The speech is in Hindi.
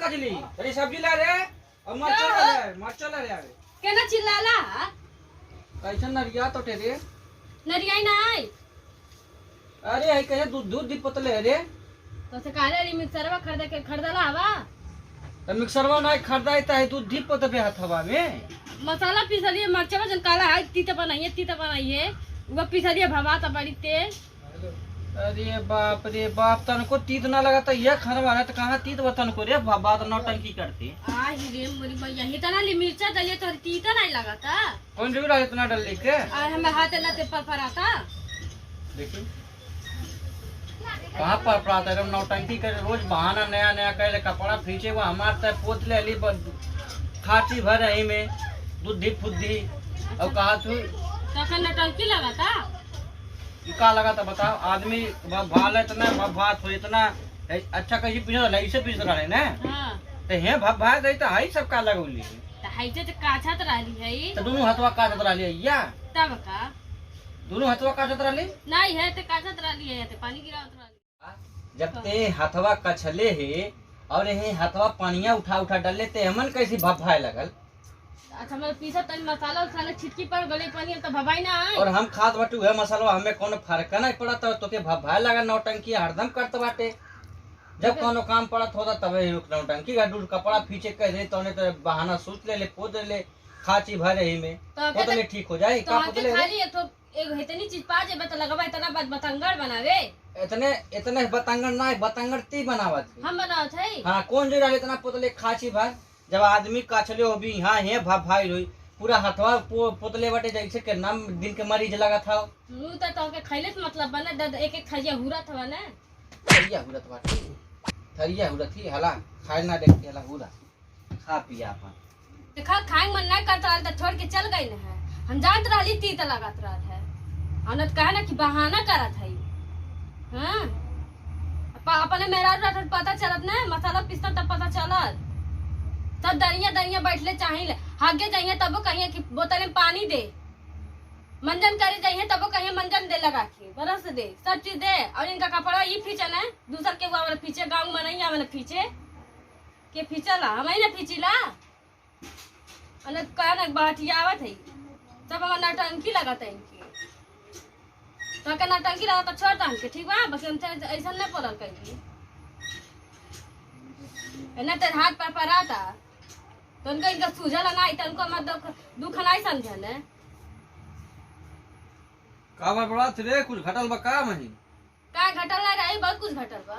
मछली अरे सब्जी ला रे और मरचा ला रे अरे केना चिल्लाला कैसन नरिया तो टेरे नरियाई ना आई अरे आई कहे दूध दूध दी पतले अरे तो से काले री मिक्सरवा खरीदला हवा तो मिक्सरवा ना खरीदाई ता है दूध दी पत पे हथवा में मसाला पीसलिए मरचा जन काला है तीता बनाइए वो पीसलिए भवाता बड़ी तेल। अरे बाप तनको तीत ना लगा तो यह खाना बना तो कहाँ तीत बतन को रे बात नौटंकी करती आ ही रे मोरी भैया इतना ली मिर्चा डालिए तो तीता नहीं लगा था कौन जोड़ा इतना डल के और हमें हाथ ना ते परपराता देखिए कहाँ पर पड़ाता है नौटंकी करे रोज बहाना नया नया करे कपड़ा खींचे वो हमारे तक पोत ले ली खाची भर रही में दूधी फुद्धी और कहा तू नौटंकी लगा था का लगा था बताओ आदमी भाल इतना भात हो इतना अच्छा कहीं पीस रहा इसे पीस रहा है ना हां तो हे भाग गई तो हाई सब का लगौली तो हाइते तो काछत रहली है तो दोनों हथवा काटत रहली या तब का दोनों हथवा काटत रहली नहीं है तो काछत रहली है तो पानी गिरावत रहली जब ते हथवा कछले है और ये हथवा पानिया उठा उठा डाले ते हमन कैसी भभाए लगल। अच्छा मैं पीसा तन मसाला उसाला छिटकी पर गले पानी तो भभाई ना आए और हम खाद बटू है मसाला हमें कोनो फर्क नहीं पड़ा तो के भभाए लगा नौटंकी हरदम करत बाटे जब कोनो काम पड़त होता तबे नौटंकी का दूर कपड़ा फींचे कह दे तो तो बहाना सोच ले पोद ले खाची भरे ही में तो ले ठीक हो जाए का पोतले खाली एक इतनी चीज पा जे बता लगवा इतना बतंगड़ बनावे इतने बतंगड़ ना बतंगड़ ती बनावत हम बनावत है हां कौन जो डाले इतना पोतले खाची भर जब आदमी काछले हो भी यहाँ है भाई रोई पूरा हथवा पोतले बटे जैसे के नाम दिन के मरीज लगा था नु तो के खैले से मतलब बने एक खजिया हुरा था ना थरिया हुरत बाटे थरिया हुरत ही हला खाए ना देख के हला हुरा खा पिया अपन देखा खाए मन नहीं करता तो छोड़ के चल गई ना है हम जानत रहली तीत लागत रहत है अनत कहे ना कि बहाना करत है हां अपने मेरा रहत पता चलत ना मसाला पीसता तब पता चलत तब दरिया बैठले चाहिए आगे जाइए तब कहिए कि बोतल में पानी दे मंजन करे जाइए तब कहिए मंजन दे लगा के बरस दे सब चीज दे और इनका कपड़ा ये फींचे ना दूसर के वाला फींचे गांव में नहीं आवे फींचे के फींचला हम ना फींचिला अने कहना बाटियावत है सब हम नौटंकी लगत है इनकी तो का नौटंकी लगा तो छोड़ दम के ठीक बा बस हम ऐसा नहीं पड़ल कहीं ना तेरे हाथ पर पराता तो उनका इनका सूझला नहीं तो उनको मत दुख नहीं समझे ने का बड़ा रे कुछ घटल बा का मही का घटल नहीं रही बहुत कुछ घटल बा